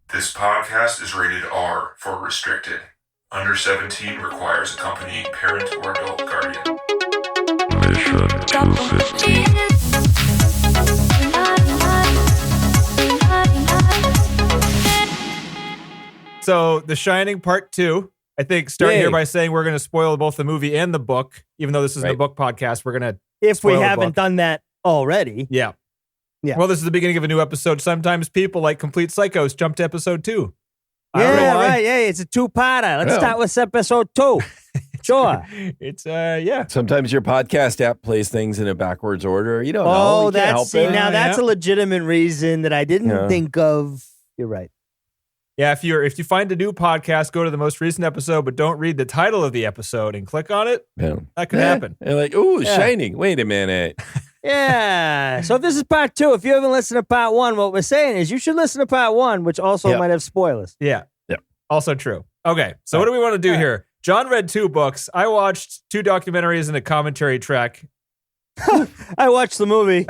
This podcast is rated R for restricted. Under 17 requires accompanying parent or adult guardian. Mission to 15. So, The Shining Part 2, I think, starting here by saying we're going to spoil both the movie and the book. Even though this is the book podcast, we're going to if we haven't done that already. Yeah. Well, this is the beginning of a new episode. Sometimes people, like complete psychos, jump to episode 2. Yeah, right. Yeah, it's a two-parter. Let's start with episode 2. Sure. It's, yeah. Sometimes your podcast app plays things in a backwards order. You don't know. Oh, that's a legitimate reason that I didn't think of. You're right. Yeah, if you find a new podcast, go to the most recent episode, but don't read the title of the episode and click on it. Yeah. That could happen. You're like, ooh, Shining. Wait a minute. Yeah. So if this is part 2, if you haven't listened to part 1, what we're saying is you should listen to part 1, which also might have spoilers. Yeah. Also true. Okay. So what do we want to do here? John read 2 books. I watched 2 documentaries and a commentary track. I watched the movie.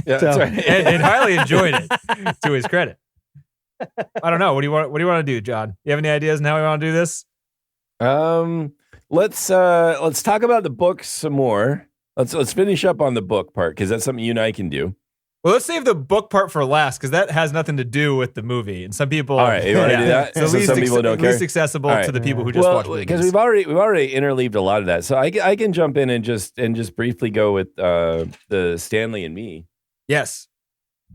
That's right. and highly enjoyed it, to his credit. I don't know. What do you want to do, John? You have any ideas on how we want to do this? Let's talk about the book some more. Let's finish up on the book part, because that's something you and I can do. Well, let's save the book part for last, because that has nothing to do with the movie, and some people. All right, you want to do that? So some people don't care. Least accessible to the people who just watch movies. Because we've already interleaved a lot of that, so I can jump in and just briefly go with the Stanley and me. Yes.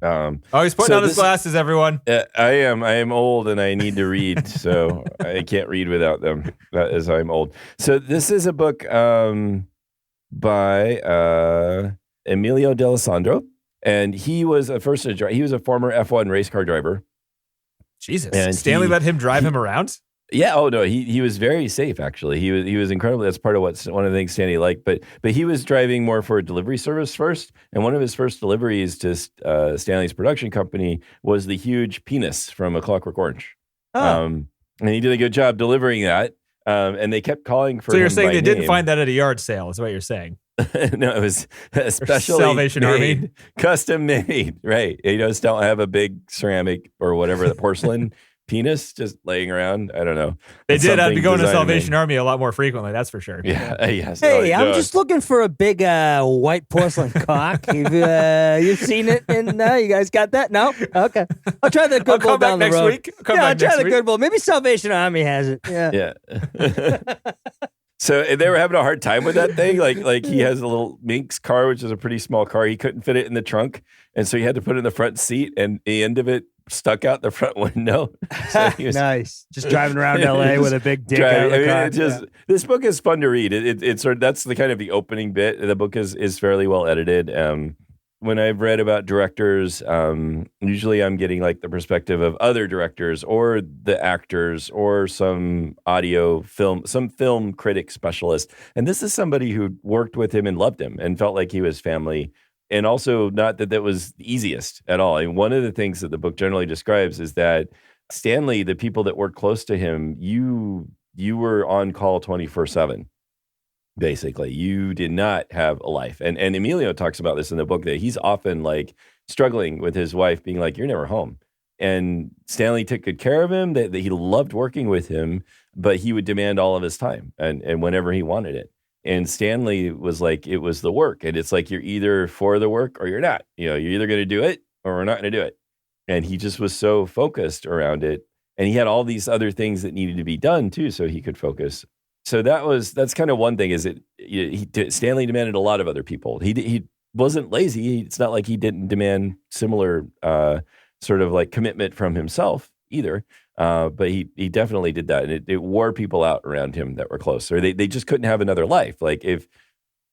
He's putting on his glasses, everyone. I am old and I need to read, so I can't read without them, as I'm old. So this is a book by Emilio D'Alessandro, and he was a former F1 race car driver. Jesus, and Stanley let him drive him around? Yeah. Oh no, he was very safe. Actually, he was incredible. That's part of one of the things Stanley liked. But he was driving more for a delivery service first, and one of his first deliveries to Stanley's production company was the huge penis from A Clockwork Orange. Oh. And he did a good job delivering that. And they kept calling for. So you're saying they didn't find that at a yard sale? Is what you're saying? No, it was especially Salvation Army, custom made. Right? You just don't have a big ceramic or whatever, the porcelain. Penis just laying around. I don't know. They did. I'd be going to Salvation Army a lot more frequently. That's for sure. Yeah. Yes. Hey, I'm just looking for a big white porcelain cock. You've seen it? And you guys got that? No. Okay. I'll try the good bull down the road. I'll try the good bull. Maybe Salvation Army has it. Yeah. So they were having a hard time with that thing. Like he has a little Minx car, which is a pretty small car. He couldn't fit it in the trunk, and so he had to put it in the front seat, and the end of it stuck out the front window. So nice. Just driving around LA with a big dick out of the car. This book is fun to read. It's sort of, that's the kind of the opening bit. The book is fairly well edited. When I've read about directors, usually I'm getting like the perspective of other directors or the actors or some film critic specialist. And this is somebody who worked with him and loved him and felt like he was family. And also not that was the easiest at all. And one of the things that the book generally describes is that Stanley, the people that worked close to him, you were on call 24/7. Basically, you did not have a life. And Emilio talks about this in the book, that he's often like struggling with his wife being like, you're never home. And Stanley took good care of him, that he loved working with him, but he would demand all of his time and whenever he wanted it. And Stanley was like, it was the work. And it's like, you're either for the work or you're not. You're either going to do it or we're not going to do it. And he just was so focused around it. And he had all these other things that needed to be done too, so he could focus. So that's kind of one thing, is Stanley demanded a lot of other people. He wasn't lazy. It's not like he didn't demand similar sort of like commitment from himself either. But he definitely did that. And it wore people out around him that were close, or they just couldn't have another life. Like if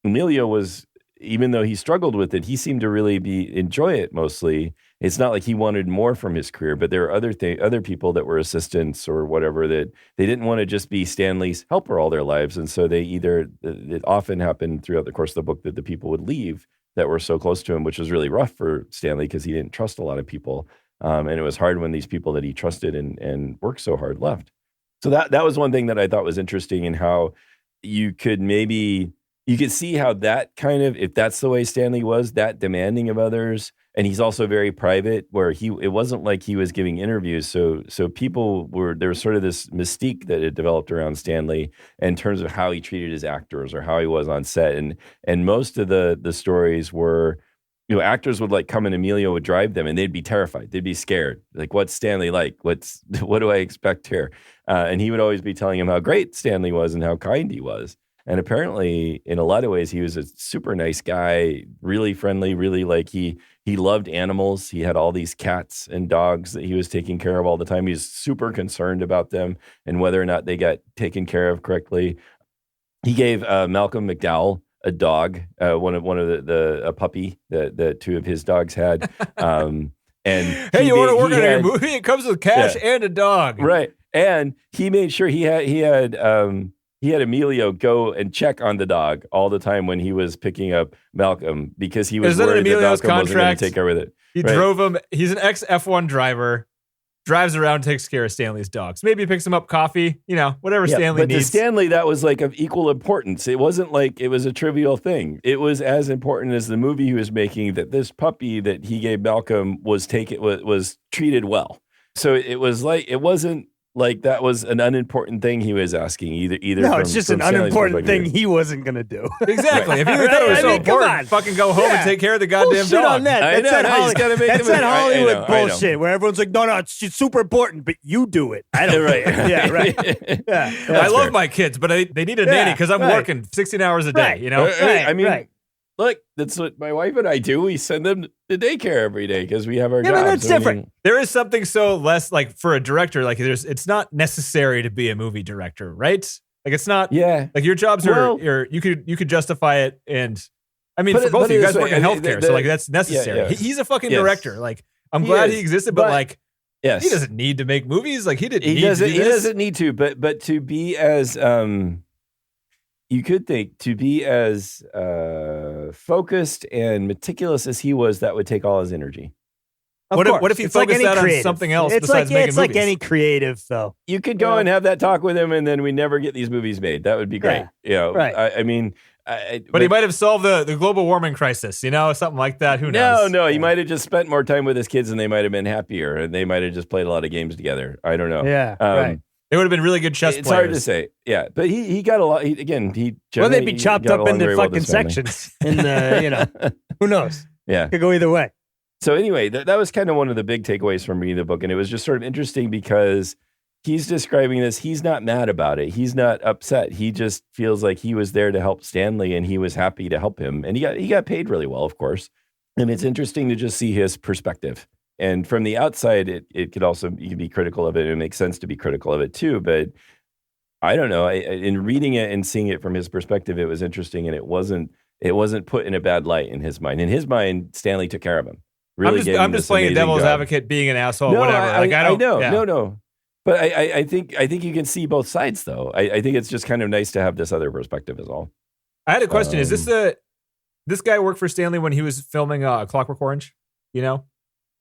Emilio was, even though he struggled with it, he seemed to really enjoy it mostly. It's not like he wanted more from his career, but there are other people that were assistants or whatever that they didn't want to just be Stanley's helper all their lives. And so it often happened throughout the course of the book that the people would leave that were so close to him, which was really rough for Stanley because he didn't trust a lot of people. And it was hard when these people that he trusted and worked so hard left. So that was one thing that I thought was interesting, in how you could see how that kind of, if that's the way Stanley was, that demanding of others, and he's also very private, where it wasn't like he was giving interviews. So there was sort of this mystique that had developed around Stanley in terms of how he treated his actors or how he was on set. And most of the stories were, actors would like come and Emilio would drive them and they'd be terrified. They'd be scared. Like, what's Stanley like? What do I expect here? And he would always be telling him how great Stanley was and how kind he was. And apparently, in a lot of ways, he was a super nice guy, really friendly, really like he loved animals. He had all these cats and dogs that he was taking care of all the time. He was super concerned about them and whether or not they got taken care of correctly. He gave Malcolm McDowell a dog, one of a puppy that two of his dogs had. And hey, you want to work on your movie? It comes with cash and a dog, right? And he made sure he had Emilio go and check on the dog all the time when he was picking up Malcolm because he was worried that Malcolm wasn't going to take care of it. He drove him. He's an ex-F1 driver. Drives around, takes care of Stanley's dogs. Maybe he picks him up coffee, whatever Stanley needs. But to Stanley, that was like of equal importance. It wasn't like it was a trivial thing. It was as important as the movie he was making that this puppy that he gave Malcolm was treated well. So it wasn't like that was an unimportant thing he was asking either. No, it's just an unimportant thing he wasn't going to do. Exactly. If you thought it was so important, fucking go home and take care of the goddamn dog. On that. That's that Hollywood bullshit where everyone's like, no, it's super important, but you do it. I don't. Right. Yeah, right. Yeah. I love my kids, but they need a nanny because I'm working 16 hours a day. Right. Look, that's what my wife and I do. We send them to daycare every day because we have our jobs. But that's different. There is something so less like for a director, like it's not necessary to be a movie director, right? Like it's not. Yeah. Like your jobs are you could justify it, and I mean for both of you guys work in healthcare, so like that's necessary. Yeah. He's a fucking director. Like I'm glad he existed, but like he doesn't need to make movies. Like he doesn't need to, but to be as you could think to be as focused and meticulous as he was, that would take all his energy. What if he focused that on something else besides making movies? It's like any creative, though. You could go and have that talk with him, and then we never get these movies made. That would be great. Right. But he might have solved the global warming crisis, something like that. Who knows? No, he might have just spent more time with his kids, and they might have been happier, and they might have just played a lot of games together. I don't know. Yeah, right. They would have been really good chess players. It's hard to say. Yeah, but he got a lot. They'd be chopped up into fucking sections. In the, who knows? Yeah. Could go either way. So anyway, that was kind of one of the big takeaways from reading the book. And it was just sort of interesting because he's describing this. He's not mad about it. He's not upset. He just feels like he was there to help Stanley and he was happy to help him. And he got paid really well, of course. And it's interesting to just see his perspective. And from the outside, it could also, you can be critical of it. It makes sense to be critical of it too. But I don't know. In reading it and seeing it from his perspective, it was interesting, and it wasn't put in a bad light in his mind. In his mind, Stanley took care of him. Really, I'm just playing devil's advocate, being an asshole, whatever. I know. Yeah. No. But I think you can see both sides, though. I think it's just kind of nice to have this other perspective, is all. I had a question. Is this guy worked for Stanley when he was filming Clockwork Orange?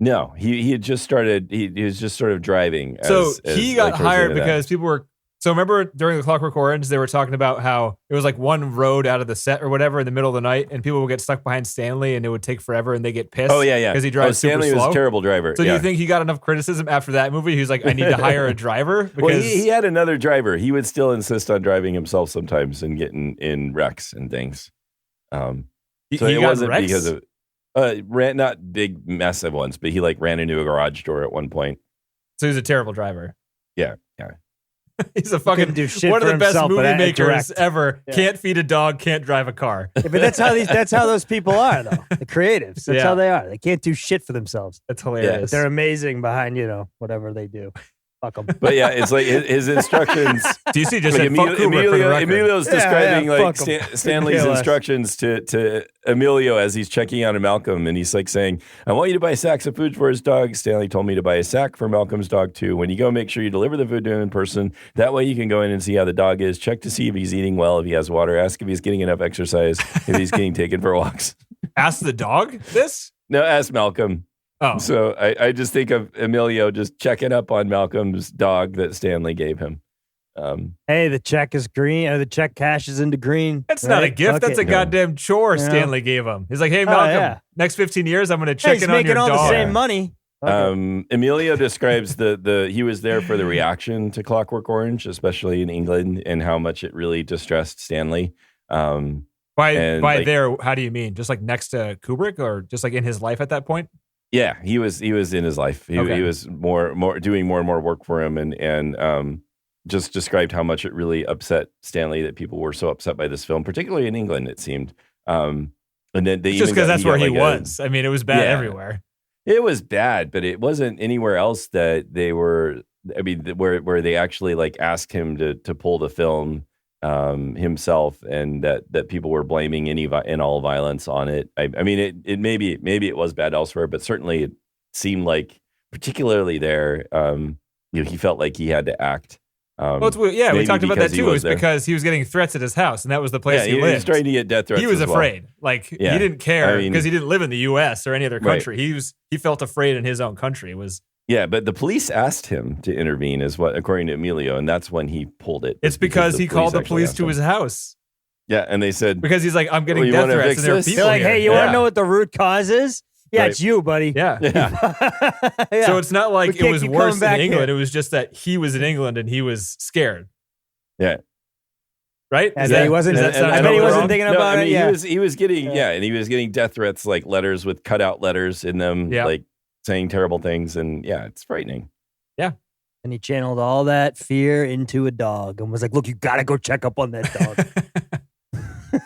No, he had just started. He was just sort of driving. He got hired because people were. So remember during the Clockwork Orange, they were talking about how it was like one road out of the set or whatever in the middle of the night, and people would get stuck behind Stanley, and it would take forever, and they get pissed. Oh yeah, because he drives super Stanley slow. was a terrible driver. So do you think he got enough criticism after that movie? He was like, I need to hire a driver. Because well, he had another driver. He would still insist on driving himself sometimes and getting in wrecks and things. So it wasn't because of. Not big massive ones, but he ran into a garage door at one point. So he's a terrible driver. Yeah. He's a fucking one of the best movie makers ever. Yeah. Can't feed a dog, can't drive a car. Yeah, but that's how those people are, though. The creatives. That's how they are. They can't do shit for themselves. That's hilarious. But they're amazing behind whatever they do. Fuck them. But yeah, it's like his instructions. Do you see just fuck Kubrick for the record? Emilio's describing Stanley's instructions to Emilio as he's checking out on Malcolm, and he's saying, I want you to buy sacks of food for his dog. Stanley told me to buy a sack for Malcolm's dog too. When you go, make sure you deliver the food to him in person. That way you can go in and see how the dog is. Check to see if he's eating well, if he has water. Ask if he's getting enough exercise, if he's getting taken for walks. Ask the dog this? No, ask Malcolm. Oh. So I just think of Emilio just checking up on Malcolm's dog that Stanley gave him. Hey, the check is green, or the check cashes into green. That's not a gift. That's a goddamn chore Stanley gave him. He's like, hey, Malcolm, next 15 years, I'm going to check in on your dog. He's making all the same money. Okay. Emilio describes he was there for the reaction to Clockwork Orange, especially in England, and how much it really distressed Stanley. There, how do you mean? Just like next to Kubrick, or just like in his life at that point? Yeah, he was in his life. He was more doing more and more work for him, and just described how much it really upset Stanley that people were so upset by this film, particularly in England. It seemed, and then they just because that's where he was. I mean, it was bad everywhere. It was bad, but it wasn't anywhere else that they were. I mean, where they actually like asked him to pull the film himself, and that people were blaming any and all violence on it. I mean, it maybe it was bad elsewhere, but certainly it seemed like, particularly there, he felt like he had to act. We talked about that too. It was because he was getting threats at his house, and that was the place he lived. He was trying to get death threats. He was afraid. Like he didn't care because he didn't live in the U.S. or any other country. Right. He felt afraid in his own country. But the police asked him to intervene, is what, according to Emilio, and that's when he pulled it. It's because he called the police to his house. Yeah, and they said because he's like, I'm getting death threats, and there are people. They're like, hey, you want to know what the root cause is? Yeah, it's you, buddy. Yeah. So it's not like it was worse in England. It was just that he was in England and he was scared. Yeah. Right? I bet he wasn't thinking about it. Yeah. He was getting and he was getting death threats, like letters with cutout letters in them, like saying terrible things, and it's frightening. Yeah. And he channeled all that fear into a dog and was like, "Look, you got to go check up on that dog."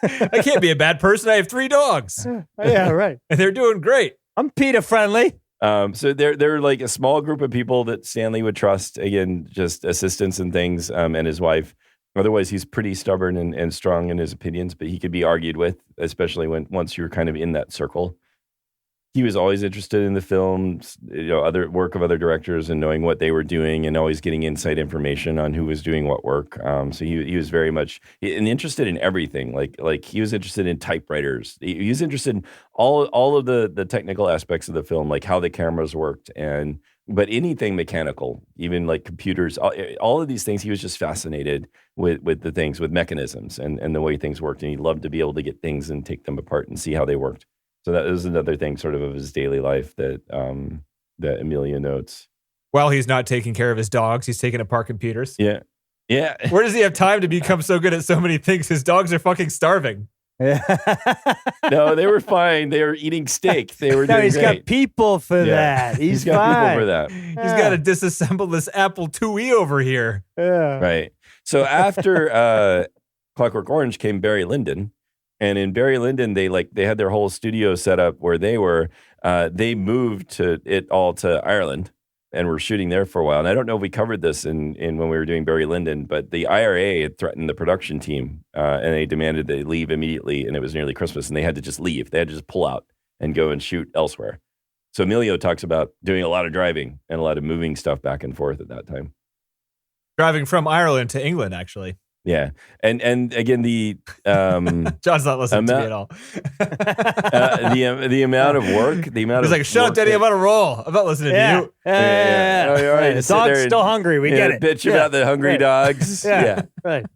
I can't be a bad person. I have 3 dogs. Yeah, right. And they're doing great. I'm PETA friendly. So they're like a small group of people that Stanley would trust. Again, just assistants and things, and his wife. Otherwise, he's pretty stubborn and strong in his opinions, but he could be argued with, especially once you're kind of in that circle. He was always interested in the films, other work of other directors, and knowing what they were doing, and always getting inside information on who was doing what work. So he was very much interested in everything. Like he was interested in typewriters. He was interested in all of the technical aspects of the film, like how the cameras worked, but anything mechanical, even like computers, all of these things. He was just fascinated with the things, with mechanisms and the way things worked, and he loved to be able to get things and take them apart and see how they worked. So that is another thing sort of his daily life that Emilio notes. While he's not taking care of his dogs, he's taking apart computers. Yeah. Yeah. Where does he have time to become so good at so many things? His dogs are fucking starving. No, they were fine. They were eating steak. They were doing he's great. got people for that. He's got fine. people for that. He's got to disassemble this Apple IIe over here. Yeah. Right. So after Clockwork Orange came Barry Lyndon. And in Barry Lyndon, they had their whole studio set up where they moved to Ireland and were shooting there for a while. And I don't know if we covered this in when we were doing Barry Lyndon, but the IRA had threatened the production team and they demanded they leave immediately. And it was nearly Christmas and they had to just leave. They had to just pull out and go and shoot elsewhere. So Emilio talks about doing a lot of driving and a lot of moving stuff back and forth at that time. Driving from Ireland to England, actually. Yeah, and again the John's not listening to me at all. The amount of work, he's like, shut up, Daddy. I'm on a roll. I'm not listening to you. Yeah. Oh, you're right. The dog's still hungry. We get it. Bitch about the hungry dogs. Yeah. Right.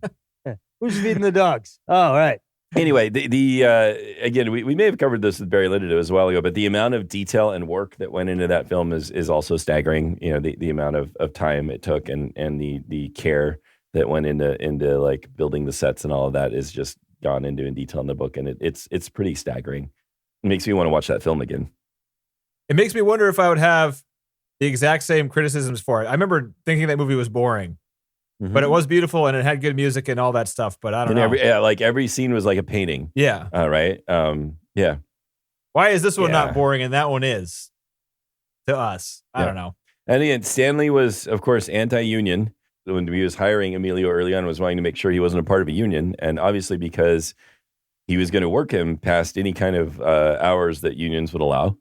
Yeah. Who's feeding the dogs? Oh, right. Anyway, the again, we may have covered this with Barry Lyndon a while ago, but the amount of detail and work that went into that film is also staggering. The amount of time it took and the care that went into like building the sets and all of that is just gone into in detail in the book, and it's pretty staggering. It makes me want to watch that film again. It makes me wonder if I would have the exact same criticisms for it. I remember thinking that movie was boring, but it was beautiful and it had good music and all that stuff. But I don't know. Every scene was like a painting. Yeah. Right. Yeah. Why is this one not boring and that one is to us? I don't know. And again, Stanley was, of course, anti-union. When he was hiring Emilio early on, was wanting to make sure he wasn't a part of a union, and obviously because he was going to work him past any kind of hours that unions would allow,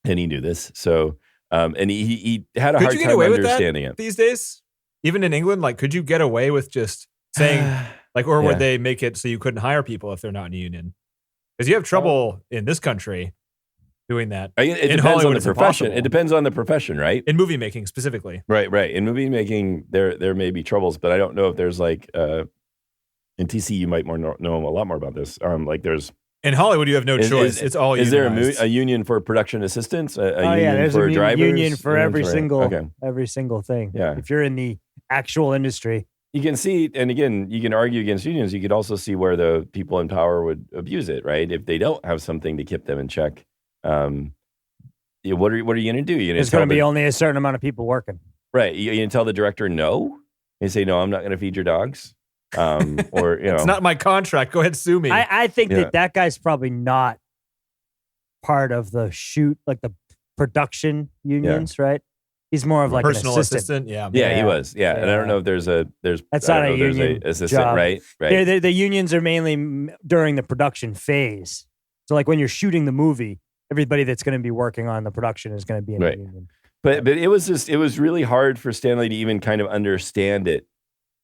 and he knew this. So, and he had a hard time understanding it these days. Even in England, like, could you get away with just saying, like, or would they make it so you couldn't hire people if they're not in a union? Because you have trouble in this country doing that. It depends Hollywood, on the it's profession. impossible. It depends on the profession, right? In movie making specifically. Right. In movie making, there may be troubles, but I don't know if there's like in TC you might know a lot more about this. Like there's in Hollywood you have no choice. It's all is there unionized. a union for production assistants? A Oh union yeah, there's for a drivers? union for every single thing. Yeah. If you're in the actual industry. You can see, and again, you can argue against unions. You could also see where the people in power would abuse it, right? If they don't have something to keep them in check, what are you going to do? There's going to be only a certain amount of people working. Right. You going to tell the director no? You say, no, I'm not going to feed your dogs. Or, It's not my contract. Go ahead, sue me. I think that guy's probably not part of the like the production unions, right? He's more of like personal an assistant. Yeah, he was. Yeah. And I don't know if there's that's not a union assistant, job. right? The unions are mainly during the production phase. So like when you're shooting the movie, everybody that's going to be working on the production is going to be in the union. But it was really hard for Stanley to even kind of understand it.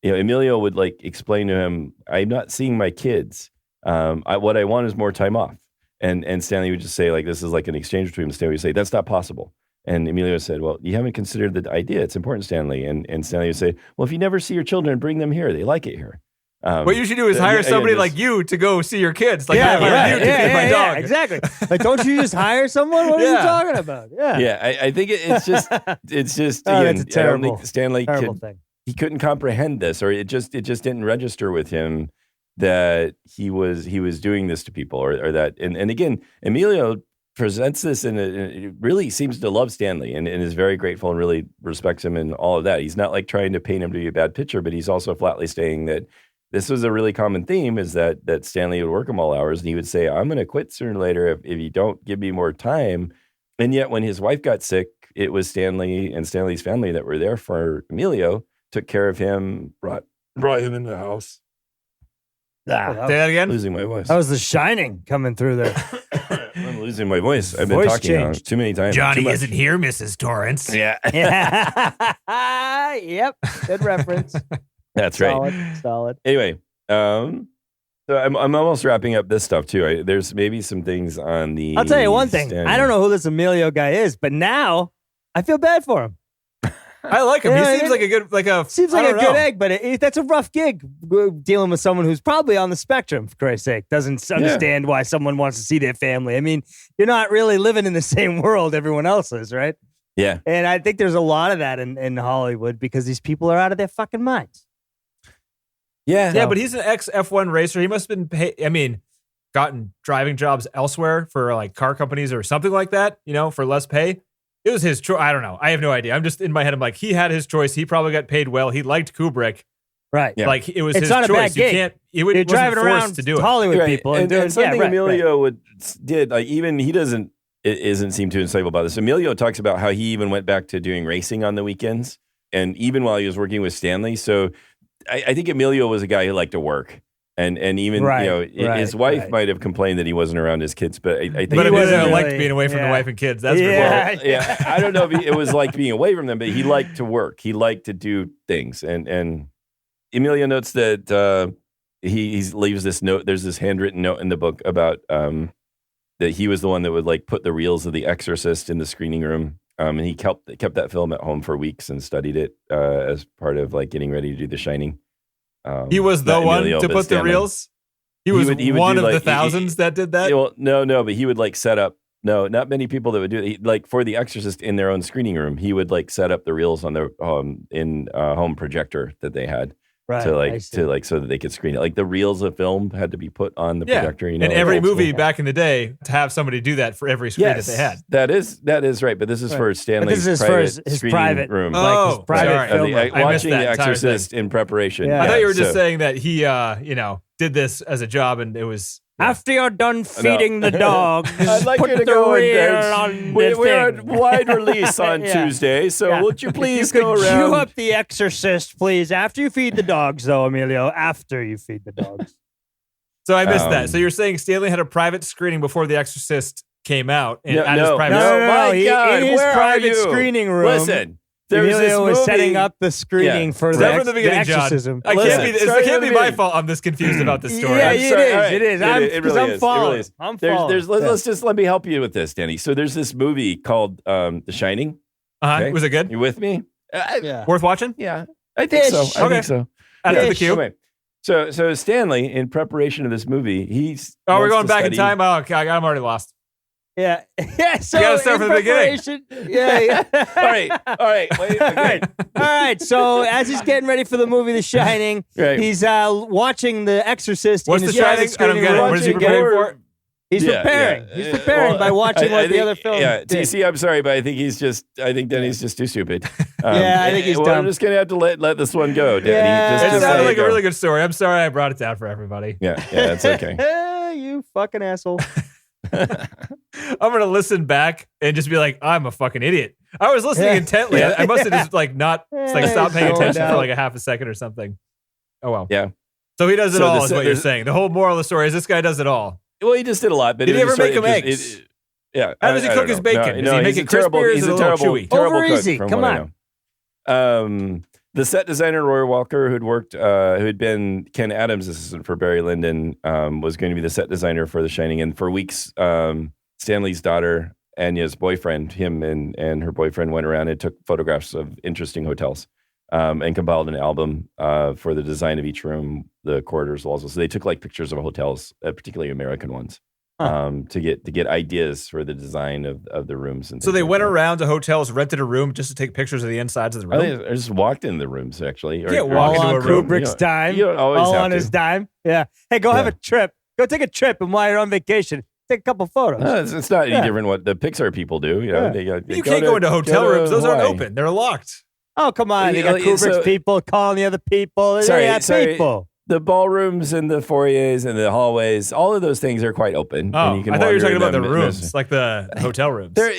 Emilio would like explain to him, I'm not seeing my kids. What I want is more time off. And Stanley would just say, like, this is like an exchange between them. Stanley would say, that's not possible. And Emilio said, well, you haven't considered the idea. It's important, Stanley. And Stanley would say, well, if you never see your children, bring them here. They like it here. What you should do is hire somebody like you to go see your kids. Like, you to feed my dog. Exactly. Like, don't you just hire someone? What are you talking about? Yeah. I think it's just that's a terrible, I don't think Stanley thing. He couldn't comprehend this, or it just didn't register with him that he was doing this to people, or that. And again, Emilio presents this and it really seems to love Stanley and is very grateful and really respects him and all of that. He's not like trying to paint him to be a bad picture, but he's also flatly saying that this was a really common theme, is that Stanley would work him all hours and he would say, I'm going to quit sooner or later if you don't give me more time. And yet when his wife got sick, it was Stanley and Stanley's family that were there for Emilio, took care of him, brought him into the house. Say that again? Losing my voice. That was The Shining coming through there. I'm losing my voice. I've been talking too many times. Johnny isn't here, Mrs. Torrance. Yeah. Yep. Good reference. That's right. Solid. Anyway, so I'm almost wrapping up this stuff too. There's maybe some things on the. I'll tell you one thing. I don't know who this Emilio guy is, but now I feel bad for him. I like him. He seems like a good, seems like a good egg, but that's a rough gig dealing with someone who's probably on the spectrum, for Christ's sake, doesn't understand why someone wants to see their family. I mean, you're not really living in the same world everyone else is, right? Yeah. And I think there's a lot of that in Hollywood because these people are out of their fucking minds. Yeah. Yeah, but he's an ex-F1 racer. He must have been gotten driving jobs elsewhere for like car companies or something like that, for less pay. It was his choice. I don't know. I have no idea. I'm just in my head. I'm like, he had his choice. He probably got paid well. He liked Kubrick. Right. Yeah. Like it was his not choice. A bad gig. You're driving around to do Hollywood right. people and something Emilio did. Like even he isn't seem too insightful about this. Emilio talks about how he even went back to doing racing on the weekends, and even while he was working with Stanley. So I think Emilio was a guy who liked to work. And even his wife might have complained that he wasn't around his kids, but I think he wasn't liked being away from the wife and kids. That's yeah. I don't know if it was like being away from them, but he liked to work. He liked to do things. And Emilio notes that he leaves this note. There's this handwritten note in the book about that he was the one that would like put the reels of The Exorcist in the screening room. And he kept that film at home for weeks and studied it as part of like getting ready to do The Shining. He was the one to put the reels. He was one of the thousands that did that. Well, no, but he would like set up. No, not many people that would do it. Like for The Exorcist in their own screening room, he would like set up the reels on their home projector that they had so that they could screen it. Like the reels of film had to be put on the projector. And every movie back in the day to have somebody do that for every screen that they had. That is right. But this is for Stanley's his private room. Like his private watching The Exorcist in preparation. Yeah. I thought you were just saying that he did this as a job and it was. After you're done feeding the dog, I'd like you to go and we're at wide release on Tuesday, so would you please go around? Cue up The Exorcist, please. After you feed the dogs, though, Emilio. After you feed the dogs. So I missed that. So you're saying Stanley had a private screening before The Exorcist came out? In his private screening room. Listen. Emilio was setting up the screening for the exorcism. John. It can't be my fault. I'm this confused about this story. Yeah, it is. I'm following. Let me help you with this, Danny. So there's this movie called The Shining. Okay? Was it good? You with me? Worth watching? Yeah, I think so. I think so. After the queue. Okay. So Stanley, in preparation of this movie, we're going back in time. Oh, okay, I'm already lost. Yeah. So you gotta start from the beginning. Yeah. All right. Wait, okay. All right. So as he's getting ready for the movie The Shining, he's watching The Exorcist. What's The Shining? I don't get it. What is he preparing for? He's preparing. He's preparing by watching the other film. Yeah, TC, I'm sorry, but I think Danny's just too stupid. I think he's dumb. I'm just gonna have to let this one go, Danny. It sounded like a really good story. I'm sorry I brought it down for everybody. Yeah, that's okay. You fucking asshole. I'm gonna listen back and just be like, I'm a fucking idiot. I was listening intently. I must have just stopped paying attention for like a half a second or something. Oh well. Yeah. So he does it all, is what you're saying. The whole moral of the story is this guy does it all. Well, he just did a lot. But did he ever make him eggs? Yeah. How does he cook his bacon? Does he make it crispy or is it a little chewy? Over easy. Come on. The set designer Roy Walker, who had been Ken Adams' assistant for Barry Lyndon, was going to be the set designer for The Shining. And for weeks, Stanley's daughter, Anya's boyfriend, him and her boyfriend went around and took photographs of interesting hotels and compiled an album for the design of each room, the corridors, walls. So they took like pictures of hotels, particularly American ones. To get ideas for the design of the rooms. And so they went around to hotels, rented a room just to take pictures of the insides of the room? I just walked in the rooms, actually. All on Kubrick's dime. You don't always all have on to. His dime. Yeah. Hey, go have a trip. Go take a trip, and while you're on vacation, take a couple photos. It's not any different what the Pixar people do. You know, you can't go into hotel rooms. Those aren't open. They're locked. Oh, come on. They got Kubrick's people calling the other people. Sorry. People. The ballrooms and the foyers and the hallways, all of those things are quite open. Oh, and you can I thought you were talking about the rooms, rooms, like the hotel rooms. There,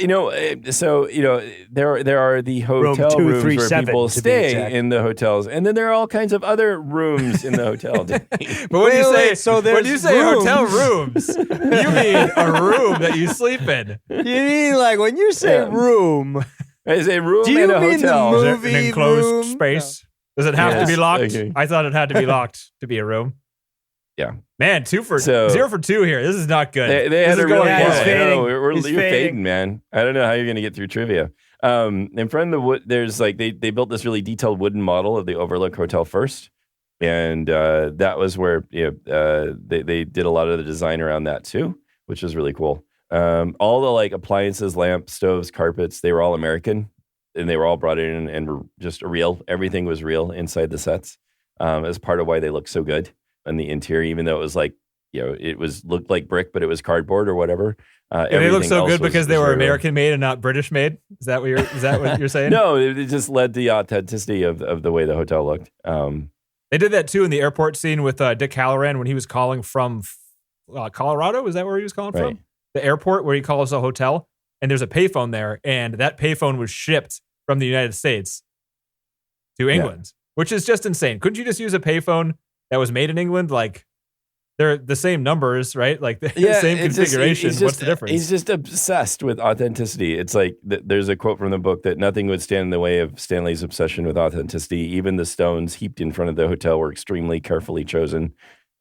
there are the hotel rooms where people stay in the hotels, and then there are all kinds of other rooms in the hotel. But when you say hotel rooms, you mean a room that you sleep in. You mean like when you say room? Is a room in a hotel? Is it an enclosed space? No. Does it have to be locked? Okay. I thought it had to be locked to be a room. Yeah. Man, 0 for 2 here. This is not good. They had a really you're fading, man. I don't know how you're going to get through trivia. In front of the wood, there's they built this really detailed wooden model of the Overlook Hotel first, and that was where they did a lot of the design around that too, which was really cool. All the appliances, lamps, stoves, carpets, they were all American. And they were all brought in and were just real. Everything was real inside the sets as part of why they looked so good on the interior, even though it was looked like brick, but it was cardboard or whatever. They looked so good because they were American made and not British made. Is that what you're saying? No, it just led to the authenticity of the way the hotel looked. They did that too in the airport scene with Dick Halloran when he was calling from Colorado. Is that where he was calling from? The airport where he calls a hotel. And there's a payphone there, and that payphone was shipped from the United States to England, which is just insane. Couldn't you just use a payphone that was made in England? Like, they're the same numbers, right? Like, the same configuration. What's the difference? He's just obsessed with authenticity. It's like, there's a quote from the book that nothing would stand in the way of Stanley's obsession with authenticity. Even the stones heaped in front of the hotel were extremely carefully chosen.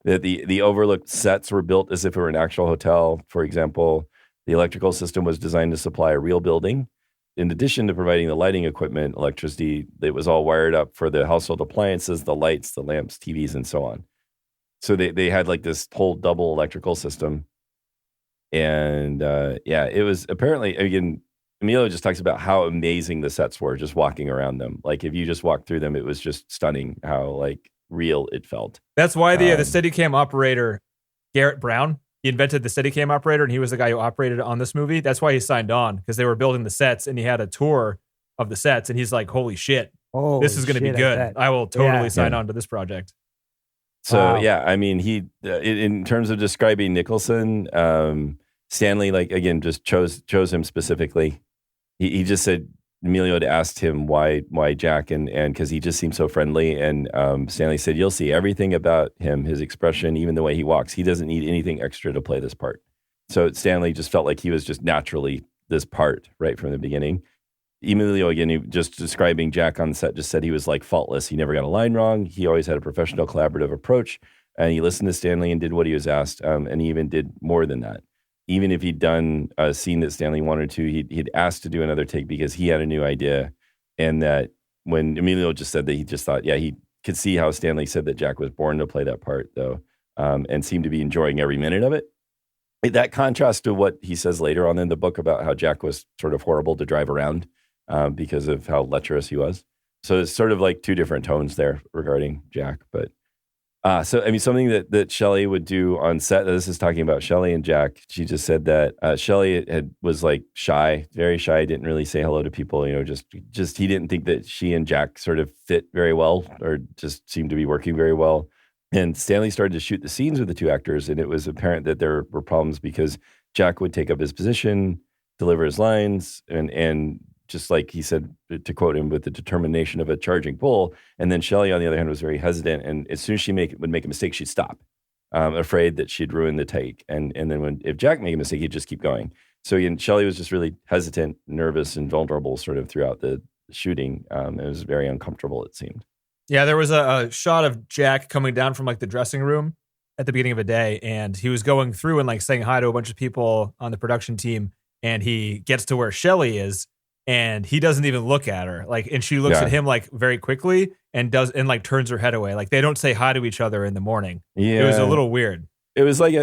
That the overlooked sets were built as if it were an actual hotel, for example. The electrical system was designed to supply a real building. In addition to providing the lighting equipment, electricity, it was all wired up for the household appliances, the lights, the lamps, TVs, and so on. So they had this whole double electrical system. And it was apparently, again, Emilio just talks about how amazing the sets were just walking around them. Like if you just walked through them, it was just stunning how real it felt. That's why the Steadicam operator, Garrett Brown, he invented the Steadicam operator, and he was the guy who operated it on this movie. That's why he signed on, because they were building the sets, and he had a tour of the sets, and he's like, holy shit, this is going to be good. I will totally sign on to this project. So, I mean, he, in terms of describing Nicholson, Stanley, again, just chose him specifically. He just said, Emilio had asked him why Jack, and because he just seemed so friendly, and Stanley said, you'll see everything about him, his expression, even the way he walks. He doesn't need anything extra to play this part. So Stanley just felt like he was just naturally this part right from the beginning. Emilio, again, he just describing Jack on the set, just said he was like faultless. He never got a line wrong. He always had a professional, collaborative approach. And he listened to Stanley and did what he was asked. And he even did more than that. Even if he'd done a scene that Stanley wanted to, he'd asked to do another take because he had a new idea. And that when Emilio just said that, he just thought, he could see how Stanley said that Jack was born to play that part, though, and seemed to be enjoying every minute of it. That contrast to what he says later on in the book about how Jack was sort of horrible to drive around because of how lecherous he was. So it's sort of like two different tones there regarding Jack. But something that Shelley would do on set, this is talking about Shelley and Jack. She just said that Shelley was like shy, very shy, didn't really say hello to people, just he didn't think that she and Jack sort of fit very well or just seemed to be working very well. And Stanley started to shoot the scenes with the two actors, and it was apparent that there were problems because Jack would take up his position, deliver his lines, and just like he said, to quote him, with the determination of a charging bull. And then Shelley, on the other hand, was very hesitant. And as soon as she would make a mistake, she'd stop, afraid that she'd ruin the take. And then if Jack made a mistake, he'd just keep going. So Shelley was just really hesitant, nervous, and vulnerable sort of throughout the shooting. It was very uncomfortable, it seemed. Yeah, there was a shot of Jack coming down from like the dressing room at the beginning of a day, and he was going through and like saying hi to a bunch of people on the production team, and he gets to where Shelley is, and he doesn't even look at her, and she looks at him like very quickly and turns her head away. Like they don't say hi to each other in the morning. Yeah, it was a little weird. It was like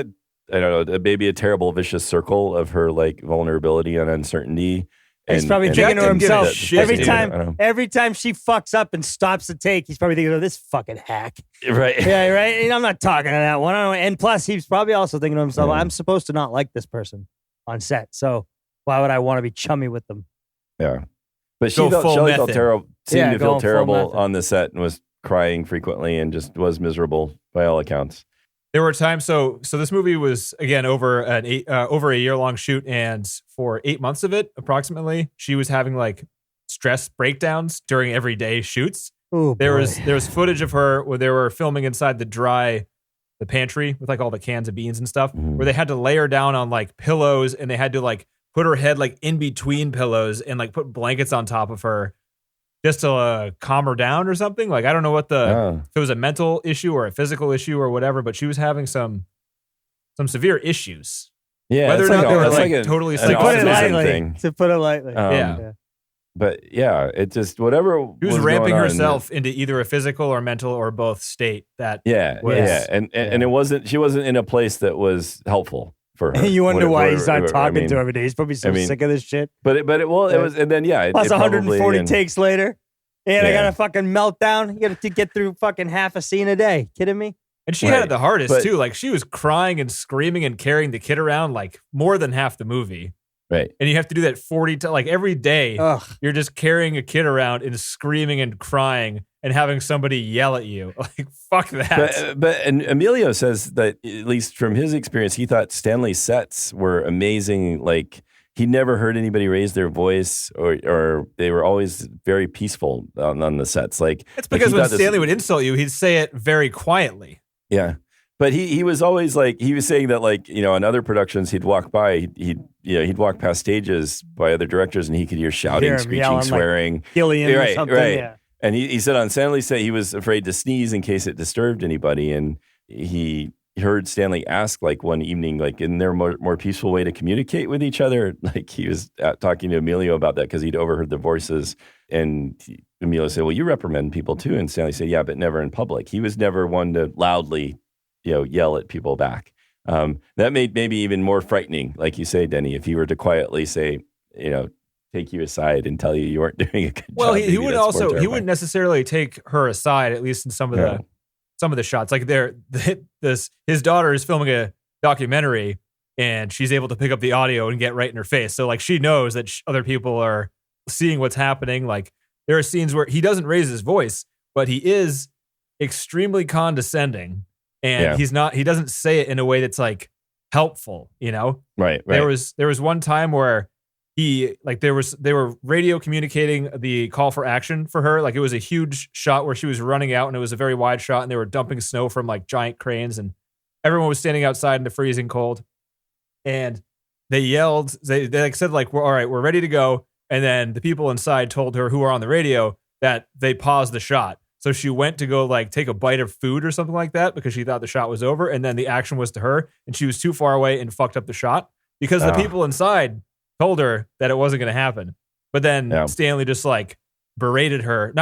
maybe a terrible vicious circle of her like vulnerability and uncertainty. He's probably thinking to himself every time she fucks up and stops the take, he's probably thinking, this fucking hack. Right. Yeah, right. And I'm not talking to that one. And plus, he's probably also thinking to himself, I'm supposed to not like this person on set. So why would I want to be chummy with them? Yeah. But Shelley felt terrible, seemed to feel terrible on the set and was crying frequently and just was miserable by all accounts. There were times, so this movie was, again, over a year-long shoot, and for 8 months of it, approximately, she was having, like, stress breakdowns during everyday shoots. Ooh, there was footage of her where they were filming inside the pantry with, like, all the cans of beans and stuff, where they had to lay her down on, like, pillows, and they had to, like, put her head, like, in between pillows and, like, put blankets on top of her just to calm her down or something. Like, I don't know if it was a mental issue or a physical issue or whatever, but she was having some severe issues. Yeah. Whether or not they were like totally to put it lightly. Yeah. But yeah, it just, whatever. She was ramping herself into either a physical or mental or both state. And she wasn't in a place that was helpful for her. You wonder why he's not talking to her every day. He's probably sick of this shit. But it was, and then plus 140 takes later, and I got a fucking meltdown. You got to get through fucking half a scene a day. Kidding me? And she had it the hardest too. Like she was crying and screaming and carrying the kid around like more than half the movie. Right. And you have to do that 40 times. Like every day, you're just carrying a kid around and screaming and crying and having somebody yell at you. Like, fuck that. And Emilio says that, at least from his experience, he thought Stanley's sets were amazing. Like, he never heard anybody raise their voice or they were always very peaceful on the sets. Like, it's because when Stanley would insult you, he'd say it very quietly. Yeah. But he was always like, he was saying that, like, you know, on other productions, he'd walk by, he'd walk past stages by other directors and he could hear shouting, screeching, swearing. Like Gillian or something. Right. Yeah. And he said on Stanley's set, he was afraid to sneeze in case it disturbed anybody. And he heard Stanley ask, like, one evening, like, isn't there a more peaceful way to communicate with each other? Like, he was talking to Emilio about that because he'd overheard the voices. And Emilio said, well, you reprimand people too. And Stanley said, yeah, but never in public. He was never one to loudly, yell at people back. That made maybe even more frightening, like you say, Denny, if he were to quietly say, take you aside and tell you weren't doing a good job. Well, he wouldn't necessarily take her aside, at least in some of the shots. Like his daughter is filming a documentary and she's able to pick up the audio and get right in her face. So like she knows that other people are seeing what's happening. Like there are scenes where he doesn't raise his voice, but he is extremely condescending. And he doesn't say it in a way that's like helpful, Right. There was one time where they were radio communicating the call for action for her. Like it was a huge shot where she was running out and it was a very wide shot and they were dumping snow from like giant cranes and everyone was standing outside in the freezing cold. And they yelled, they like said like, all right, we're ready to go. And then the people inside told her, who were on the radio, that they paused the shot. So she went to go like take a bite of food or something like that because she thought the shot was over. And then the action was to her and she was too far away and fucked up the shot because the people inside told her that it wasn't going to happen. But then Stanley just like berated her.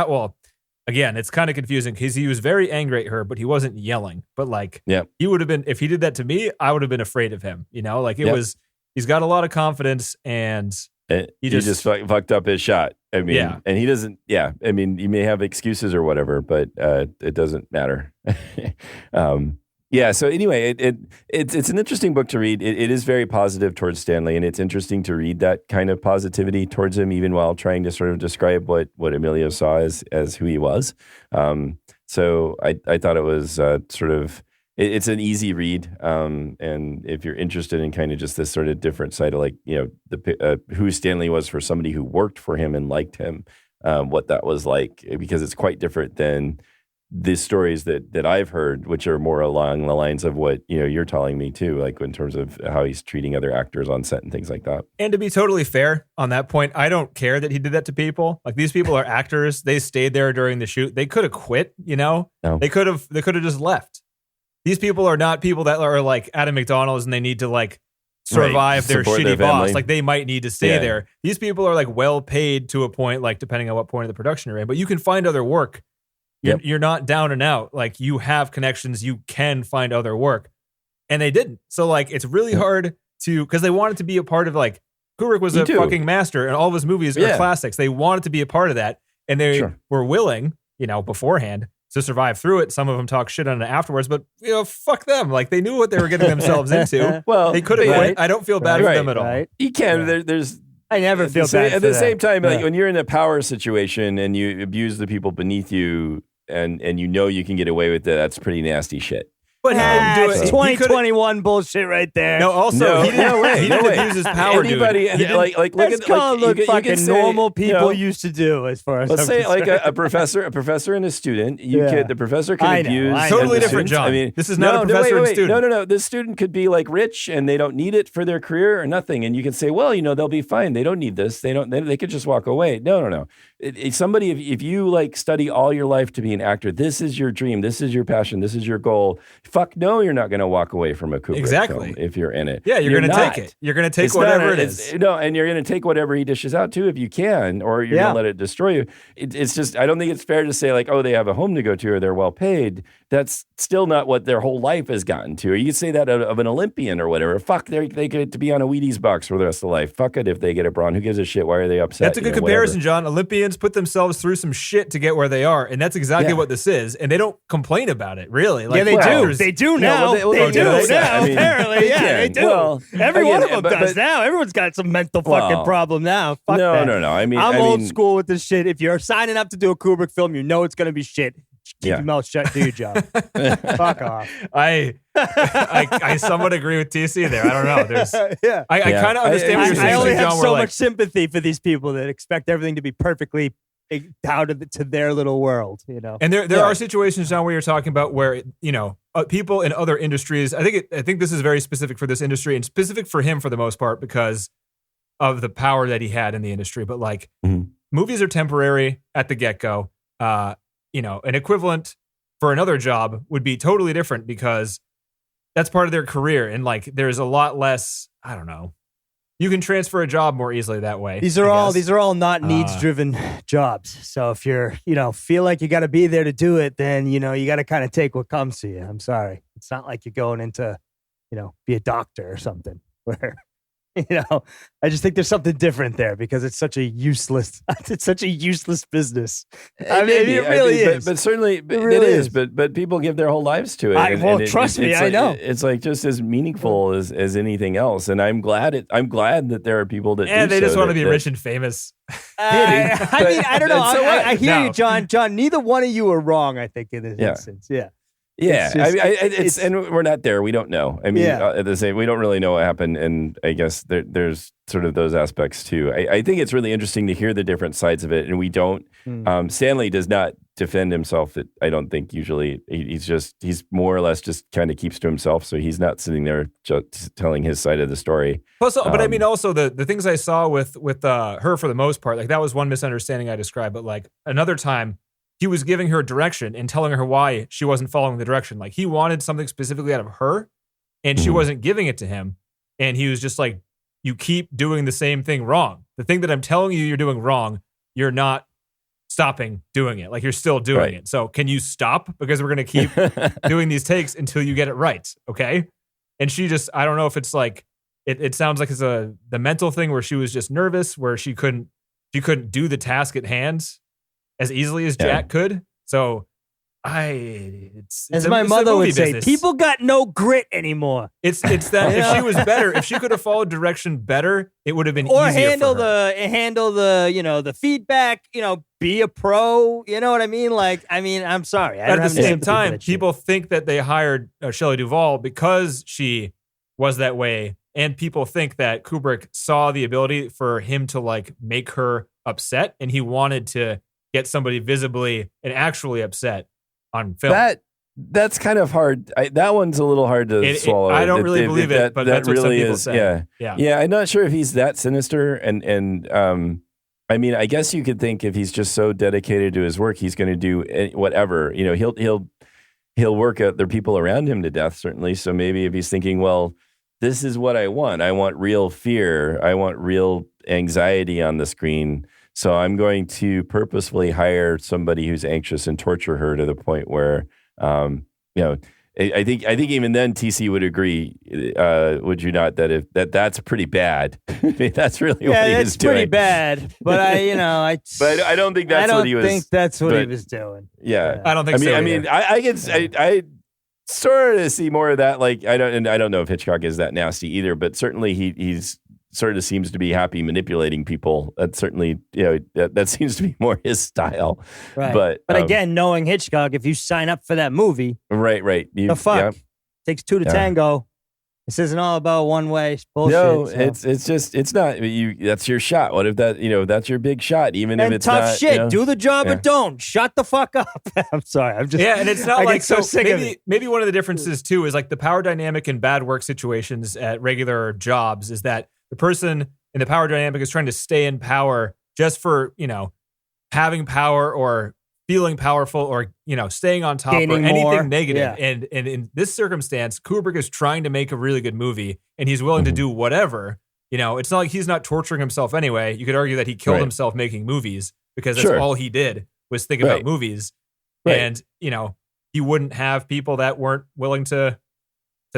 Again, it's kind of confusing because he was very angry at her, but he wasn't yelling. But like, he would have been, if he did that to me, I would have been afraid of him. You know, like it was, he's got a lot of confidence and he just fucked up his shot. I mean, and he doesn't, I mean, you may have excuses or whatever, but it doesn't matter. So anyway, it's an interesting book to read. It is very positive towards Stanley, and it's interesting to read that kind of positivity towards him, even while trying to sort of describe what Emilio saw as who he was. So I thought it was sort of, it's an easy read. And if you're interested in kind of just this sort of different side of like, who Stanley was for somebody who worked for him and liked him, what that was like, because it's quite different than the stories that I've heard, which are more along the lines of what, you're telling me too, like in terms of how he's treating other actors on set and things like that. And to be totally fair on that point, I don't care that he did that to people. Like these people are actors. They stayed there during the shoot. They could have quit, No. They could have just left. These people are not people that are like at a McDonald's and they need to like survive their shitty boss. Like they might need to stay there. These people are like well paid to a point, like depending on what point of the production you're in, but you can find other work. You're not down and out. Like you have connections, you can find other work. And they didn't. So like it's really hard to, because they wanted to be a part of like, Kubrick was fucking master and all of his movies are classics. They wanted to be a part of that. And they were willing, beforehand to survive through it. Some of them talk shit on it afterwards, but fuck them. Like they knew what they were getting themselves into. Well, they could have quit. I don't feel bad for them at all. You can. There's I never feel bad at the same time, like when you're in a power situation and you abuse the people beneath you and you can get away with it, that's pretty nasty shit. But he didn't do it. 2021 bullshit right there. No, also he didn't abuse his power. Anybody like look at like fucking normal people used to do as far as let's say like a professor and a student. The professor can abuse. Totally different, John. I mean, this is not a professor and student. No. This student could be like rich and they don't need it for their career or nothing, and you can say, well, they'll be fine. They don't need this. They could just walk away. No. Somebody, if you like study all your life to be an actor, this is your dream. This is your passion. This is your goal. Fuck no, you're not going to walk away from a Kubrick film if you're in it. Yeah, you're going to take it. You're going to take whatever it is. No, and you're going to take whatever he dishes out too if you can, or you're going to let it destroy you. It's just, I don't think it's fair to say like, oh, they have a home to go to or they're well paid. That's still not what their whole life has gotten to. Or you could say that of an Olympian or whatever. Fuck, they get to be on a Wheaties box for the rest of life. Fuck it if they get a bronze. Who gives a shit? Why are they upset? That's a good comparison, John. Olympians put themselves through some shit to get where they are, and that's exactly what this is. And they don't complain about it, really. Like, they do. They do now. They do now. Apparently, they do. Well, every one of them does now. Everyone's got some mental fucking problem now. Fuck that. No. I mean, I'm old school with this shit. If you're signing up to do a Kubrick film, you know it's going to be shit. Keep your mouth shut. Do your job. Fuck off. I somewhat agree with TC there. I don't know. I kind of understand what you're saying. I only have so much sympathy for these people that expect everything to be perfectly down to their little world, And there are situations, John, where you're talking about where people in other industries. I think this is very specific for this industry and specific for him for the most part because of the power that he had in the industry. But like movies are temporary at the get-go. An equivalent for another job would be totally different because that's part of their career. And like, there's a lot less, I don't know. You can transfer a job more easily that way. These are all not needs-driven jobs. So if you're, feel like you got to be there to do it, then, you got to kind of take what comes to you. I'm sorry. It's not like you're going into, be a doctor or something where, I just think there's something different there because it's such a useless business. I mean, it really is. But certainly it is. But people give their whole lives to it. Trust me, I know. It's like just as meaningful as anything else. And I'm glad that there are people that they just want to be rich and famous. I don't know. I hear you, John. John, neither one of you are wrong, I think, in this instance. Yeah. Yeah, and we're not there. We don't know. I mean, at the same, we don't really know what happened, and I guess there's sort of those aspects too. I think it's really interesting to hear the different sides of it, and we don't. Stanley does not defend himself. I don't think usually he's more or less just kind of keeps to himself, so he's not sitting there just telling his side of the story. Plus, but I mean, also the things I saw with her for the most part, like that was one misunderstanding I described, but like another time. He was giving her direction and telling her why she wasn't following the direction. Like he wanted something specifically out of her and she wasn't giving it to him. And he was just like, you keep doing the same thing wrong. The thing that I'm telling you you're doing wrong, you're not stopping doing it. Like you're still doing it. So can you stop? Because we're going to keep doing these takes until you get it right. Okay. And she just, I don't know if it's like, it sounds like it's the mental thing where she was just nervous, where she couldn't do the task at hand as easily as Jack could. So as my mother would say, people got no grit anymore. It's that if she was better, if she could have followed direction better, it would have been easier handle for her. handle the feedback, be a pro, you know what I mean? Like, I mean, I'm sorry. At the same time, people think that they hired Shelley Duvall because she was that way. And people think that Kubrick saw the ability for him to like make her upset and he wanted to get somebody visibly and actually upset on film. That's kind of hard. That one's a little hard to swallow. I don't really believe it, but that's what some people say. Yeah. I'm not sure if he's that sinister. And I mean, I guess you could think if he's just so dedicated to his work, he's going to do whatever. He'll work other people around him to death, certainly. So maybe if he's thinking, well, this is what I want. I want real fear. I want real anxiety on the screen. So I'm going to purposefully hire somebody who's anxious and torture her to the point where, I think even then TC would agree, would you not, that that's pretty bad. I mean, that's really what he was doing. Pretty bad. But but I don't think that's what he was. I don't think that's what he was doing. Yeah, I don't think so. I mean, I sort of see more of that. Like I don't know if Hitchcock is that nasty either, but certainly he's sort of seems to be happy manipulating people. That certainly, that seems to be more his style. Right. But again, knowing Hitchcock, if you sign up for that movie, right, the fuck takes two to tango. This isn't all about one way bullshit. No, it's not. That's your shot. What if that's your big shot? Even if it's tough not, shit. Do the job or don't. Shut the fuck up. I'm sorry. I'm just and it's not like so sick of it. Maybe one of the differences too is like the power dynamic in bad work situations at regular jobs is that the person in the power dynamic is trying to stay in power just for, having power or feeling powerful or, staying on top Gaining or anything more. negative. Yeah. And in this circumstance, Kubrick is trying to make a really good movie and he's willing to do whatever. It's not like he's not torturing himself anyway. You could argue that he killed himself making movies because that's all he did was think about movies. Right. And, he wouldn't have people that weren't willing to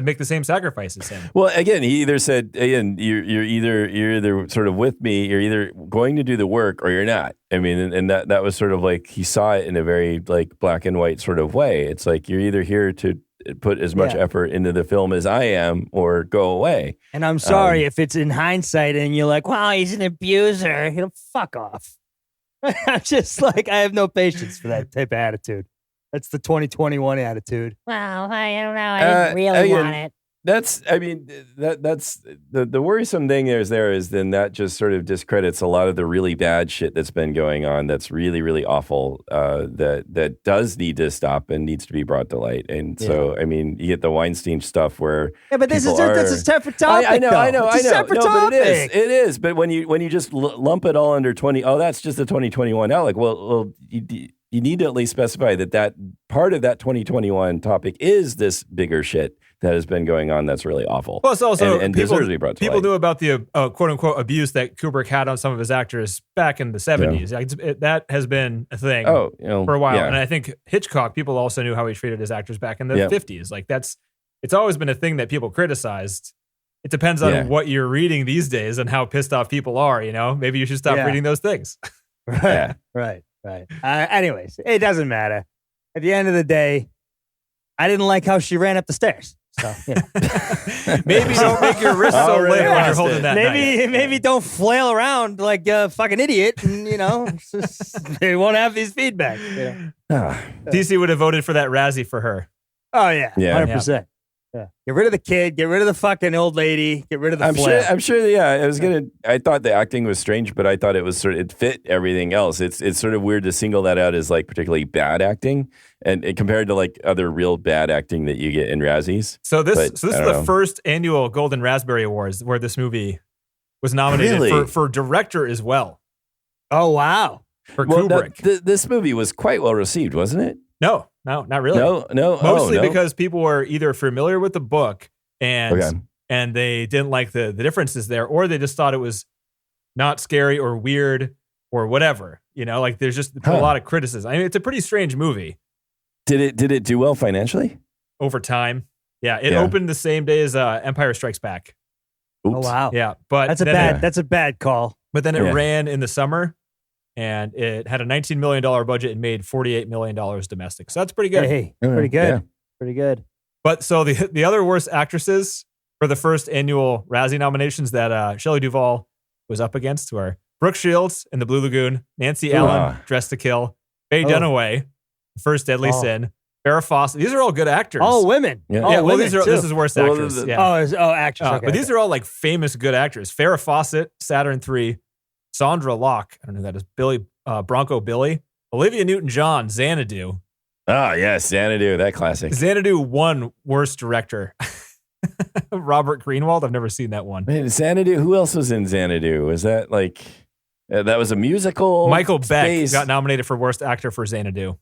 make the same sacrifice as him. Well, again, he either said, you're either sort of with me, you're either going to do the work or you're not. I mean, and that was sort of like he saw it in a very like black and white sort of way. It's like you're either here to put as much effort into the film as I am or go away. And I'm sorry if it's in hindsight and you're like, wow, he's an abuser. Fuck off. I'm just like, I have no patience for that type of attitude. That's the 2021 attitude. Well, I don't know. I didn't really want it. That's the worrisome thing is then that just sort of discredits a lot of the really bad shit that's been going on. That's really, really awful. That does need to stop and needs to be brought to light. And so, I mean, you get the Weinstein stuff where but this is that's a separate topic. I know. It's a separate topic. But it is. But when you just lump it all under 20, that's just the 2021 outlook. Well, you need to at least specify that part of that 2021 topic is this bigger shit that has been going on that's really awful. Plus also, and deserves to be brought to people light. knew about the quote-unquote abuse that Kubrick had on some of his actors back in the 70s. Yeah. That has been a thing for a while. Yeah. And I think Hitchcock, people also knew how he treated his actors back in the 50s. Like it's always been a thing that people criticized. It depends on what you're reading these days and how pissed off people are, Maybe you should stop reading those things. Right. Anyways, it doesn't matter. At the end of the day, I didn't like how she ran up the stairs. So, maybe don't make your wrist so limp when you're holding that knife. Maybe don't flail around like a fucking idiot, and they won't have these feedback. DC would have voted for that Razzie for her. Oh yeah, Yeah. 100%. Yeah. Get rid of the kid. Get rid of the fucking old lady. Get rid of the. I'm sure. Yeah, I thought the acting was strange, but I thought it was it fit everything else. It's sort of weird to single that out as like particularly bad acting, and compared to like other real bad acting that you get in Razzies. So this is the first annual Golden Raspberry Awards where this movie was nominated for director as well. Oh wow! For Kubrick, this movie was quite well received, wasn't it? No, not really. No. Mostly because people were either familiar with the book and they didn't like the differences there, or they just thought it was not scary or weird or whatever. Like there's just a lot of criticism. I mean, it's a pretty strange movie. Did it do well financially? Over time. Yeah, it opened the same day as Empire Strikes Back. Oops. Oh wow. Yeah, but that's a bad call. But then it ran in the summer. And it had a $19 million budget and made $48 million domestic. So that's pretty good. Hey, pretty good. Yeah. Pretty good. But so the other worst actresses for the first annual Razzie nominations that Shelley Duvall was up against were Brooke Shields in The Blue Lagoon, Nancy Allen, Dressed to Kill, Faye Dunaway, First Deadly Sin, Farrah Fawcett. These are all good actors. All women. Yeah. All women this is worst actress. Actress. Okay, but these are all like famous good actors. Farrah Fawcett, Saturn 3. Sandra Locke, I don't know who that is. Billy Bronco Billy, Olivia Newton-John, Xanadu. Oh yes, Xanadu, that classic. Xanadu won worst director. Robert Greenwald. I've never seen that one. Man, Xanadu. Who else was in Xanadu? Was that like that was a musical? Michael Beck got nominated for worst actor for Xanadu.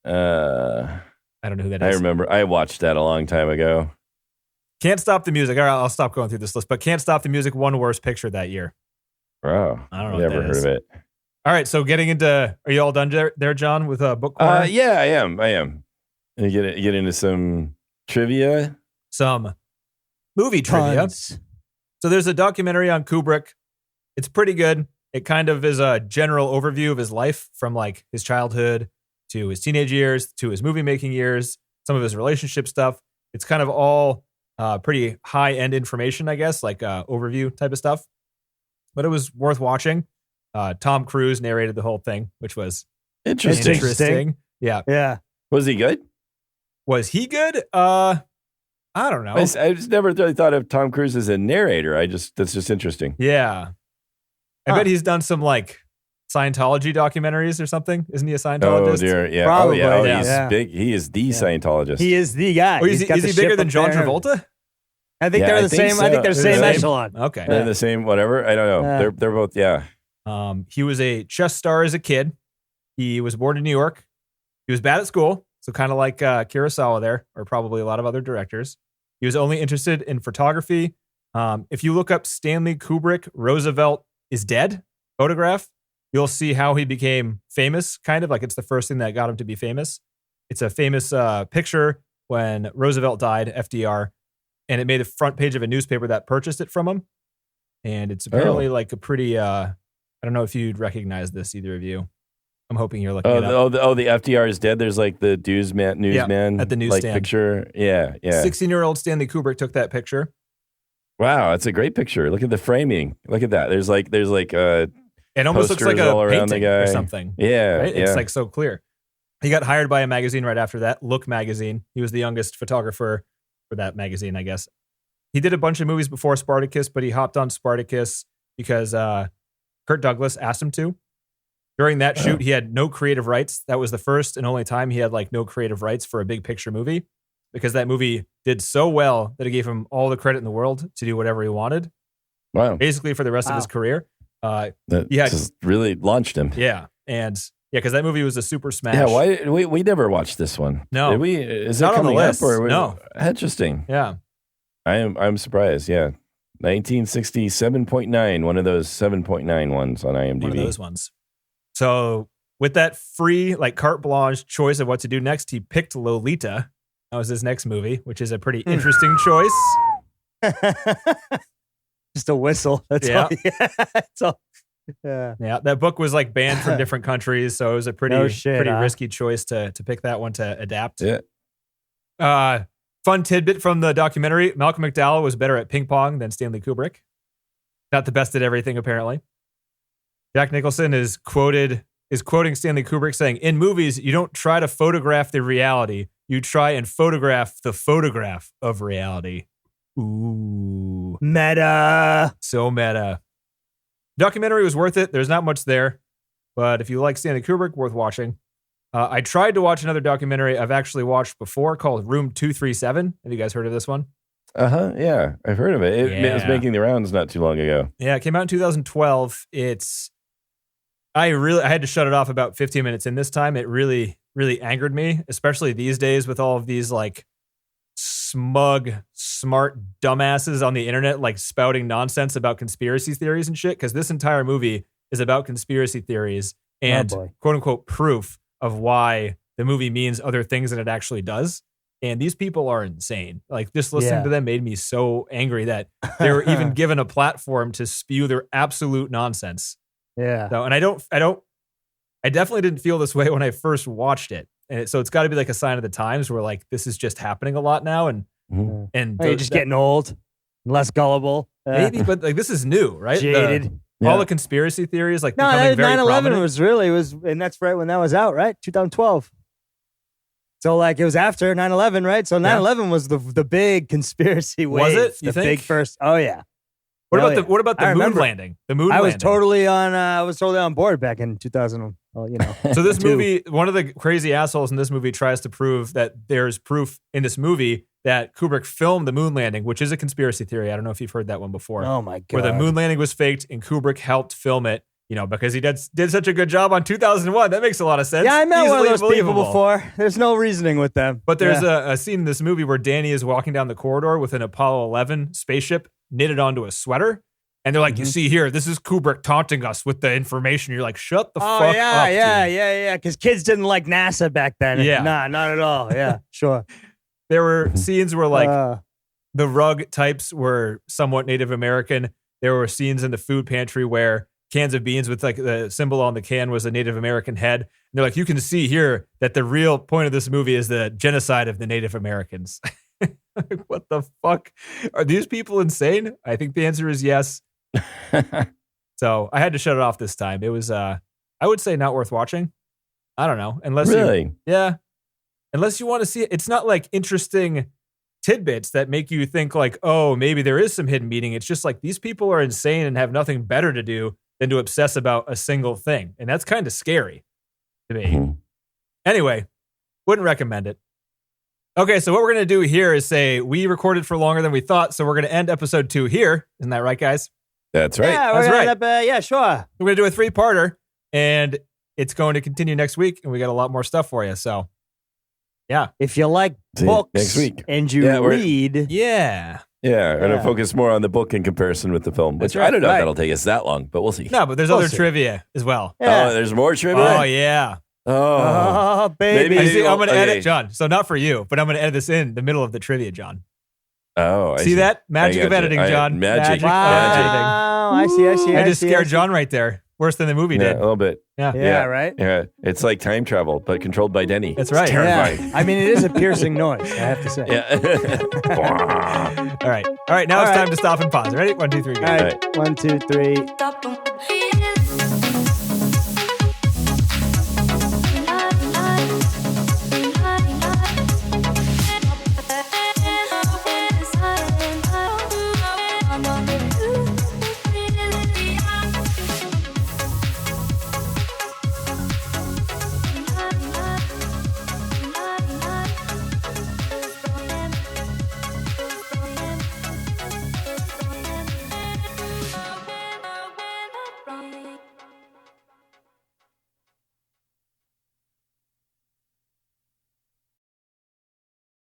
I don't know who that is. I remember. I watched that a long time ago. Can't Stop the Music. All right, I'll stop going through this list. But Can't Stop the Music won worst picture that year. Oh, I don't know. Never heard of it. All right, so getting into, are you all done there, John, with a book corner? Yeah, I am. And get into some trivia, some movie trivia. So there's a documentary on Kubrick. It's pretty good. It kind of is a general overview of his life from like his childhood to his teenage years to his movie making years, some of his relationship stuff. It's kind of all pretty high end information, I guess, like overview type of stuff. But it was worth watching. Tom Cruise narrated the whole thing, which was interesting. Yeah. Was he good? Was he good? I don't know. I just never really thought of Tom Cruise as a narrator. That's just interesting. Yeah. I bet he's done some like Scientology documentaries or something. Isn't he a Scientologist? Oh dear, yeah. Probably. He's big. He is the Scientologist. He is the guy. Oh, is he bigger than John Travolta? I think they're the same. So. I think they're the same echelon. Okay, they're the same. Whatever. I don't know. They're both. Yeah. He was a chess star as a kid. He was born in New York. He was bad at school, so kind of like Kurosawa there, or probably a lot of other directors. He was only interested in photography. If you look up Stanley Kubrick, Roosevelt is Dead photograph, you'll see how he became famous, kind of like it's the first thing that got him to be famous. It's a famous picture when Roosevelt died, FDR, and it made the front page of a newspaper that purchased it from him. And it's apparently like a pretty, I don't know if you'd recognize this, either of you. I'm hoping you're looking it up. The FDR is dead. There's like the newsman at the newsstand like picture. Yeah. 16-year-old Stanley Kubrick took that picture. Wow, that's a great picture. Look at the framing. Look at that. There's like it almost looks like a painting or something. Yeah, right? It's like so clear. He got hired by a magazine right after that, Look magazine. He was the youngest photographer for that magazine, I guess. He did a bunch of movies before Spartacus, but he hopped on Spartacus because Kirk Douglas asked him to. During that shoot, he had no creative rights. That was the first and only time he had like no creative rights for a big picture movie, because that movie did so well that it gave him all the credit in the world to do whatever he wanted. Wow. Basically for the rest of his career. That just really launched him. Yeah. And because that movie was a super smash. Yeah, why we never watched this one? No. Did we? Is Not it coming on the list. up? Or no. Interesting. Yeah. I'm surprised. Yeah. 1967.9, one of those 7.9 ones on IMDb. One of those ones. So with that free, like carte blanche choice of what to do next, he picked Lolita. That was his next movie, which is a pretty interesting choice. Just a whistle. That's all. That's all. Yeah, that book was like banned from different countries, so it was a pretty risky choice to pick that one to adapt. Yeah. Fun tidbit from the documentary: Malcolm McDowell was better at ping pong than Stanley Kubrick. Not the best at everything, apparently. Jack Nicholson is quoting Stanley Kubrick saying, "In movies, you don't try to photograph the reality; you try and photograph the photograph of reality. Ooh. Meta. So meta. Documentary was worth it. There's not much there. But if you like Stanley Kubrick, worth watching. I tried to watch another documentary I've actually watched before called Room 237. Have you guys heard of this one? Yeah, I've heard of it. It was making the rounds not too long ago. Yeah, it came out in 2012. I had to shut it off about 15 minutes in this time. It really, really angered me, especially these days with all of these like smug, smart dumbasses on the internet, like spouting nonsense about conspiracy theories and shit. Because this entire movie is about conspiracy theories and quote unquote proof of why the movie means other things than it actually does. And these people are insane. Like just listening to them made me so angry that they were even given a platform to spew their absolute nonsense. Yeah. So, and I definitely didn't feel this way when I first watched it. And so it's got to be like a sign of the times where like this is just happening a lot now. And you're just getting old, less gullible. Maybe, but like this is new, right? Jaded. All the conspiracy theories, like no, becoming very 9/11 prominent. was, and that's right when that was out, right? 2012. So like it was after 9/11, right? So 9/11 was the big conspiracy wave. Was it? You the think? Big first? Oh yeah. What about the moon landing? The moon landing. I was totally on board back in 2000. Well, you know. So this movie, one of the crazy assholes in this movie tries to prove that there's proof in this movie that Kubrick filmed the moon landing, which is a conspiracy theory. I don't know if you've heard that one before. Oh my God. Where the moon landing was faked and Kubrick helped film it, you know, because he did such a good job on 2001. That makes a lot of sense. Yeah, I met one of those people before. There's no reasoning with them. But there's a scene in this movie where Danny is walking down the corridor with an Apollo 11 spaceship knitted onto a sweater. And they're like, you see here, this is Kubrick taunting us with the information. You're like, shut the fuck up. Yeah. Because kids didn't like NASA back then. Yeah. Nah, not at all. Yeah, sure. There were scenes where like the rug types were somewhat Native American. There were scenes in the food pantry where cans of beans with like the symbol on the can was a Native American head. And they're like, you can see here that the real point of this movie is the genocide of the Native Americans. What the fuck? Are these people insane? I think the answer is yes. So I had to shut it off this time. It was, I would say, not worth watching. I don't know. Unless you want to see it. It's not like interesting tidbits that make you think like, oh, maybe there is some hidden meaning. It's just like these people are insane and have nothing better to do than to obsess about a single thing. And that's kind of scary to me. Anyway, wouldn't recommend it. Okay, so what we're going to do here is say we recorded for longer than we thought, so we're going to end episode 2 here. Isn't that right, guys? That's right. Yeah, That's right. Yeah, sure. We're going to do a 3-parter, and it's going to continue next week, and we got a lot more stuff for you. So, yeah. If you like books next week. And you read. Yeah. Yeah, we're going to focus more on the book in comparison with the film, which I don't know if that'll take us that long, but we'll see. No, but there's other trivia as well. Yeah. Oh, there's more trivia? Oh, yeah. Oh, baby. I'm going to edit, John. So not for you, but I'm going to edit this in the middle of the trivia, John. Oh, I see that? Magic of editing, John. Magic. Wow. I see. I just scared John right there. Worse than the movie did. A little bit. Yeah, right? Yeah. It's like time travel, but controlled by Denny. That's right. It's terrifying. Yeah. I mean, it is a piercing noise, I have to say. Yeah. All right. Now it's time to stop and pause. Ready? 1, 2, 3, go. All right. 1, 2, 3.